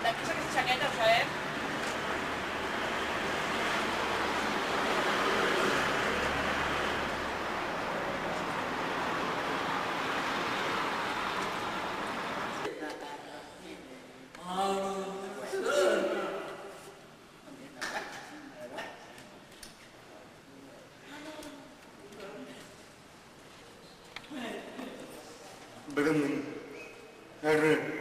D'aquí és aquesta xaqueta, ho sabem? Bremen, R.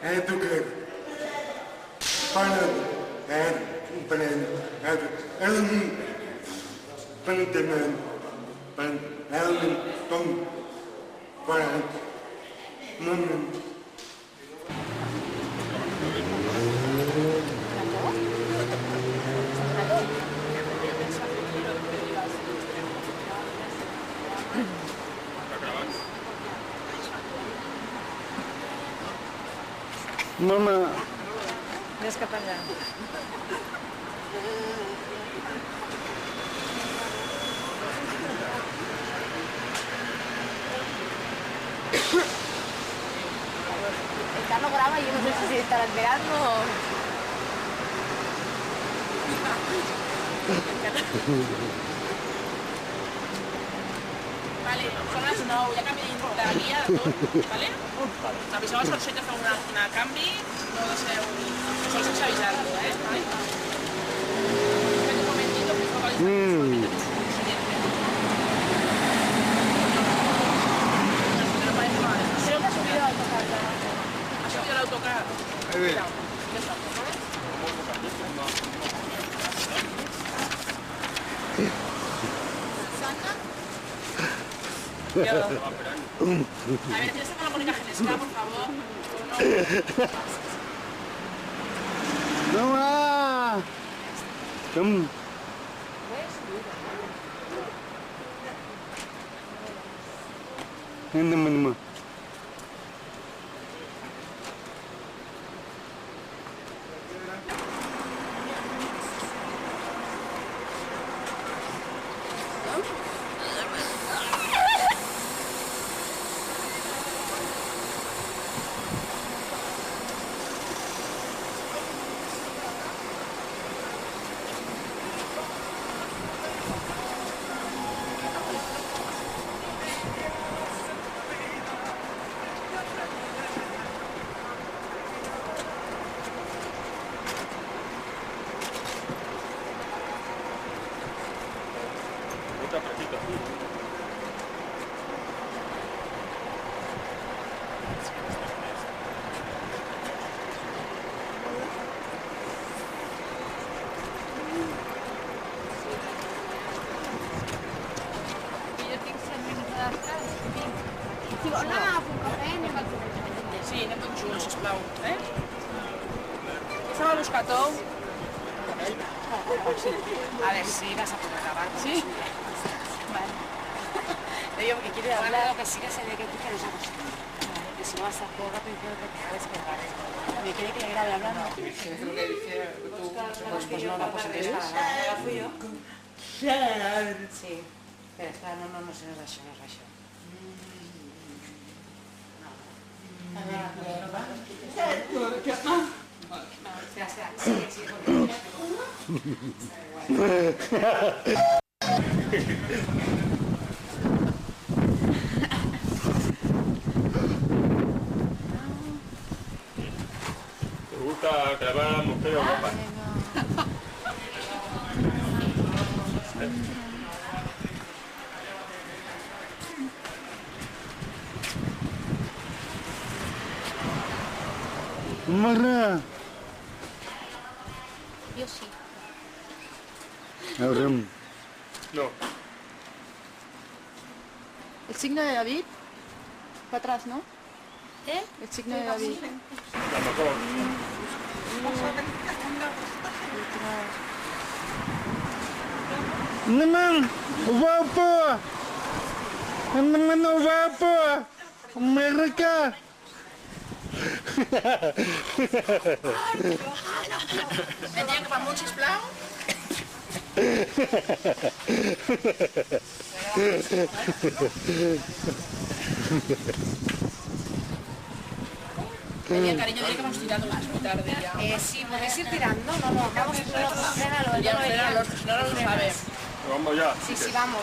Educar. Para. Mama. Ves cap allà. El Carlos graba y yo no sé si estará esperando o... Vale, són les 9, ja canvi de guia de tot, vale? Aviseu els Consell de fer un canvi, no deixeu... Sol sense avisar-lo, Vale? Un momentito, por favor, Creo que ha subido al autocar. Ha subido el autocar. Cuidado, ya está, por favor. A ver, tienes que con la Mónica Genesca, por favor. Mama. Come. Mama. Si vol anar a fer un cafè, anem al Sí, anem tots junts, sisplau. S'ha de buscar tot. A ver si vas a poder grabar. Sí? Vale. Le digo que quiere hablar. Lo que sí que se ve que tú quieres acostumbrado. Que si no vas a todo rápido, creo que te va a despegar. Me quiere que le grabe hablando. Pues no, pues La fui yo. Sí. Espera, espera, no se nos da això, no és això. Espera, espera, sigue, ¿Te gusta grabar mujeres guapas? Mara. Yo sí. Ahora. No. El signo de David, para atrás, ¿no? El signo de David. A lo mejor. Naman, guapo. Naman, guapo. Amerika. Tendría que para un sisplau. Tenía cariño, diría que vamos tirando más muy tarde ya. Sí, podéis ir tirando, no, vamos, frénalo, Ya frenan, si no lo sabe. Vamos ya. Sí, vamos.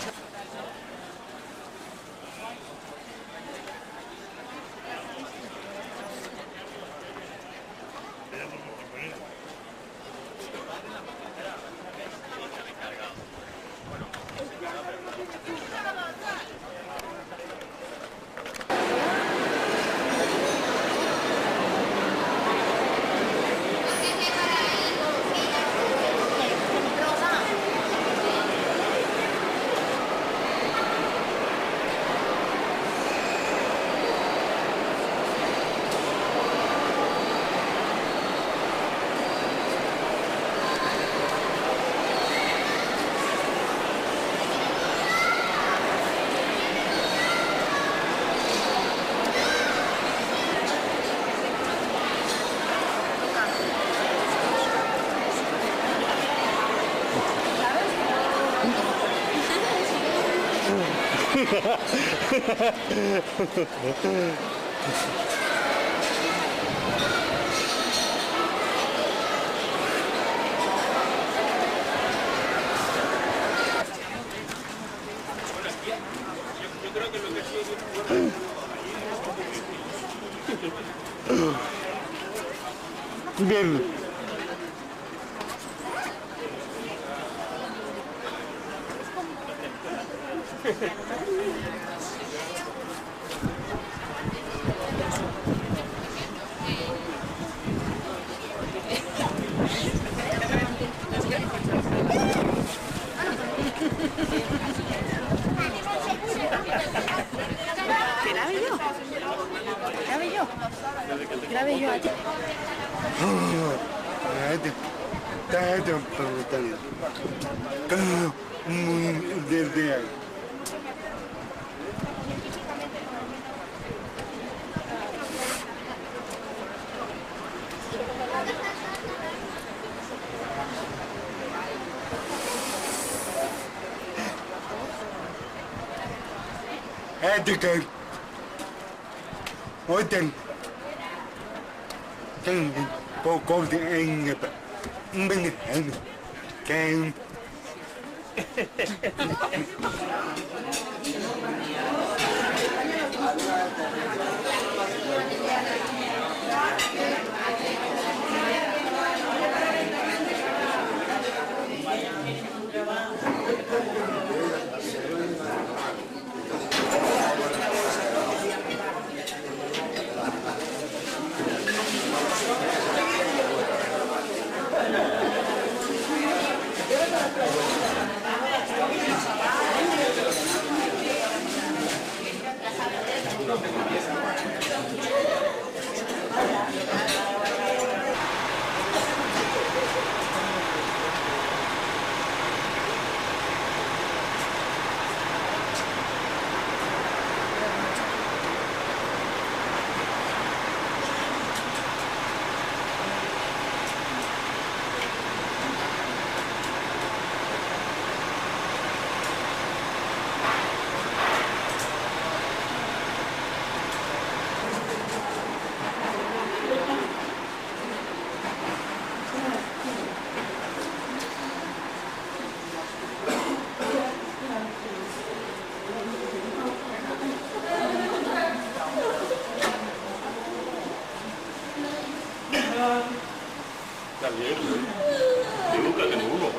Bien. Grabe yo a ti. Desde ahí. Edgar. Oten. Kan pokok di enge pa. Mbeng hen. Kan. Está bien, ¿no? Nunca tengo uno, ¿no?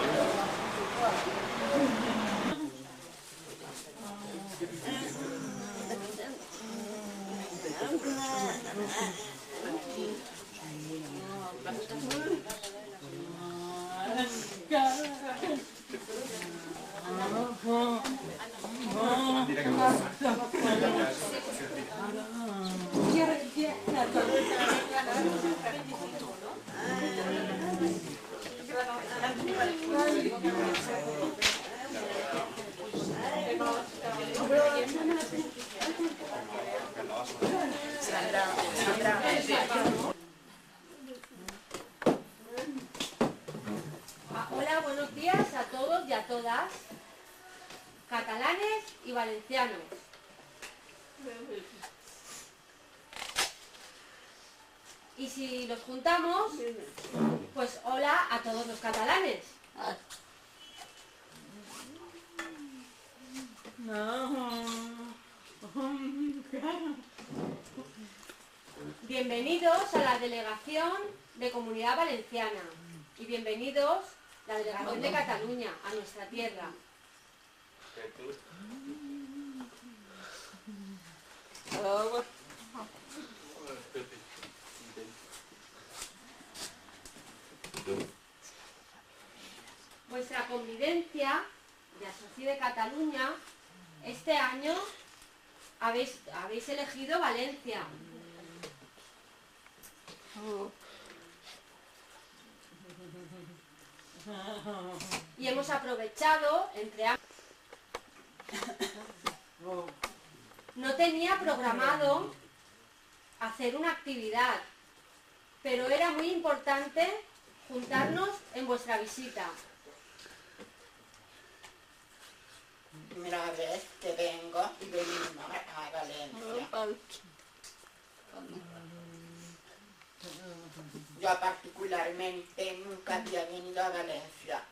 Sandra, Hola, buenos días a todos y a todas, catalanes y valencianos. Y si los juntamos, pues hola a todos los catalanes. Bienvenidos a la delegación de Comunidad Valenciana y bienvenidos a la delegación de Cataluña, a nuestra tierra. Vuestra convivencia de Asociación de Cataluña, este año habéis elegido Valencia. Y hemos aprovechado, entre ambos. No tenía programado hacer una actividad, pero era muy importante juntarnos en vuestra visita. Primera vez que vengo y venimos a Valencia. Yo particularmente nunca había venido a Valencia.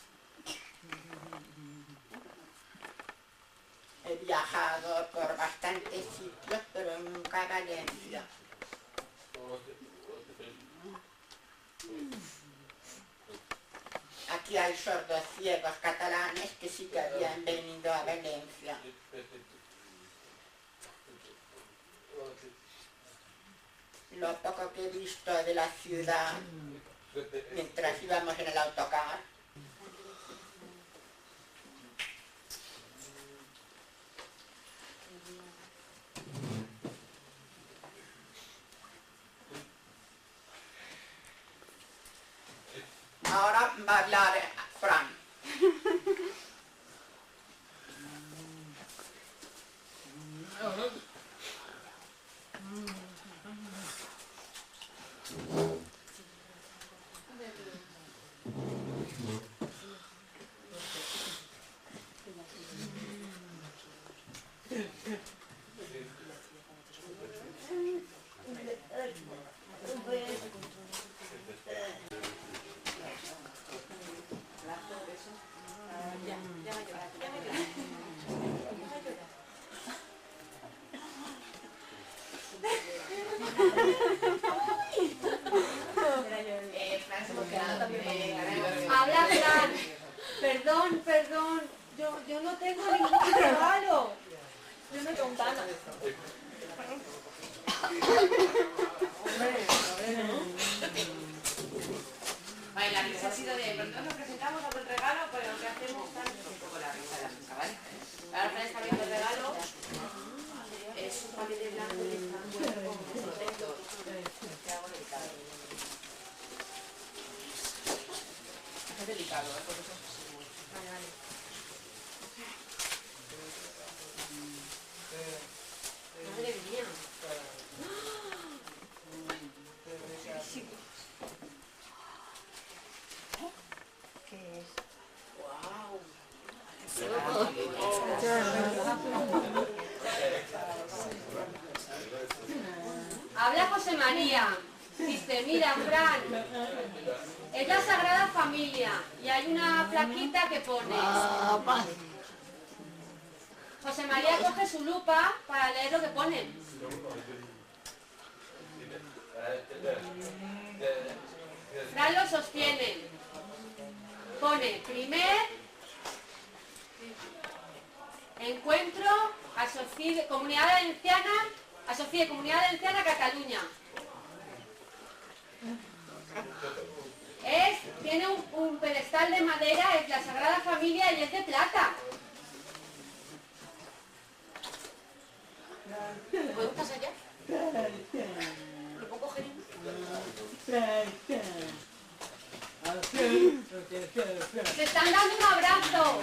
He viajado por bastantes sitios, pero nunca a Valencia. Aquí hay sordos ciegos catalanes que sí que habían venido a Valencia. Lo poco que he visto de la ciudad mientras íbamos en el autocar, ahora va a hablar Fran. Habla Fran. Perdón, yo no tengo ningún regalo. Yo no tengo nada. Vale, la risa ha sido de pronto nos presentamos a buen regalo, pero ¿qué hacemos? Un poco la risa de la risa, ¿vale? Ahora Fran está viendo el regalo. Es un paquete blanco y está envuelto con protector. Qué hago delicado. Es delicado, ¿eh? Por eso es seguro. Vale. Madre mía. ¿Qué es? ¡Guau! Habla José María. Dice, mira, Fran, es la Sagrada Familia y hay una plaquita que pone. José María coge su lupa para leer lo que pone. Fran lo sostiene. Pone primer encuentro Comunidad Valenciana Cataluña. Tiene un pedestal de madera, es la Sagrada Familia y es de plata. ¿Podemos pasar ya? ¿Lo puedo coger? Se están dando un abrazo.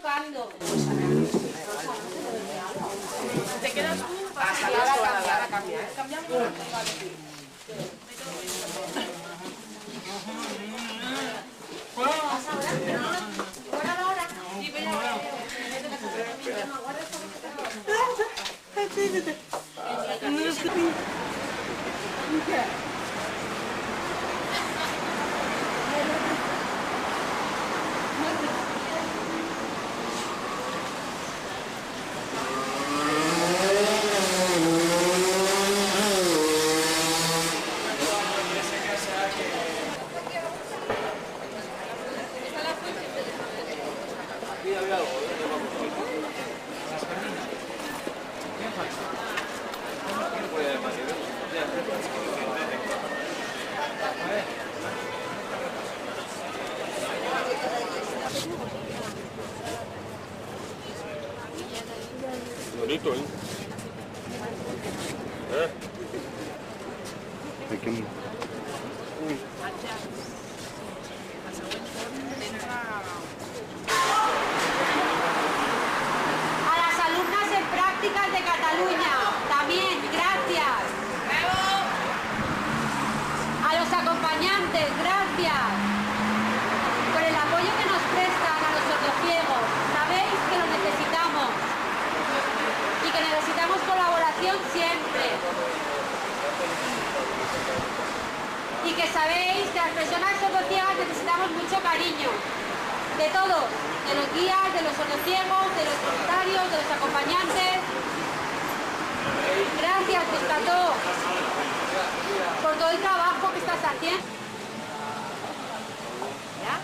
tocando. Te quedas tú, Hasta ahora cambia, ¿eh? cambiamos. Bonito, ¿eh? Aquí. A las alumnas en prácticas de Cataluña, también, gracias. A los acompañantes, gracias. Por el apoyo que nos prestan a los sordociegos. Sabéis que lo necesitamos. Y que necesitamos colaboración siempre. Y que sabéis que las personas sordociegas necesitamos mucho cariño. De todos, de los guías, de los sordociegos, de los voluntarios, de los acompañantes. Gracias, Gustavo, por todo el trabajo que estás haciendo. ¿Ya?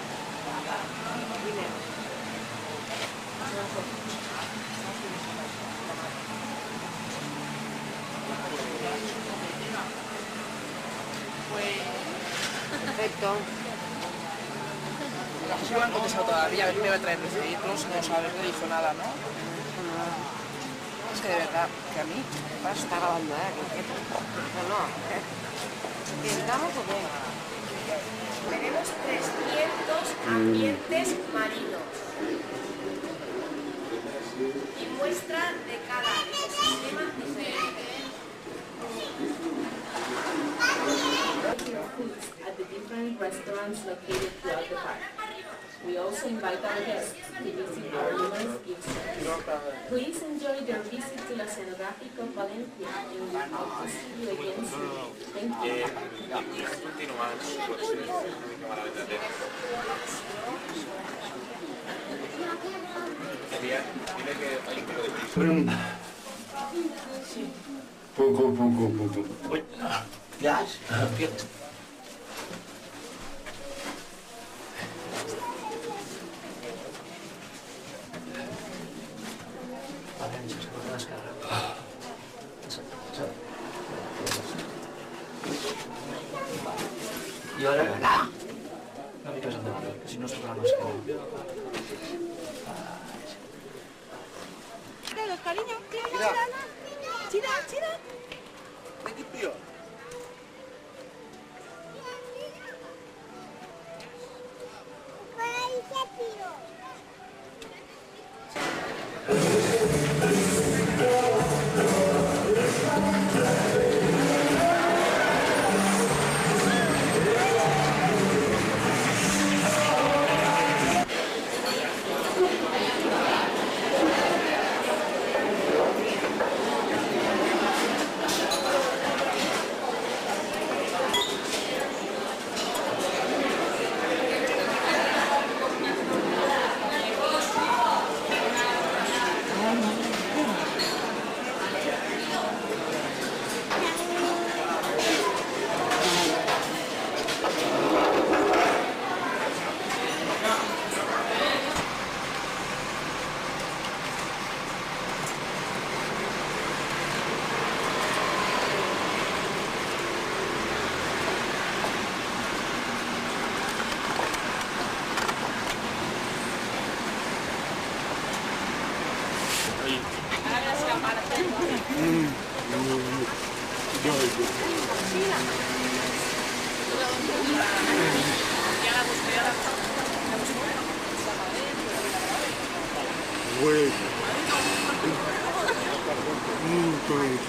Perfecto. No sé si me han contestado todavía, a ver si me va a traer los registros, no sabes, no dijo nada, ¿no? Es que de verdad, que a mí me pasa. Está grabando, ¿eh? No. ¿Entramos o qué? Tenemos 300 ambientes marinos y muestra de cada ecosistema diferente. At the different restaurants located throughout the park. We also invite our guests to visit our numerous gift shops. Please enjoy your visit to la Cenográfico Valencia and we hope to see you again soon. Thank you. Poco. Uy. Ya, y ahora nada. No me pasa nada, que si no se la máscara. Los cariños, Chira. Aquí, tío. pues. Mucho.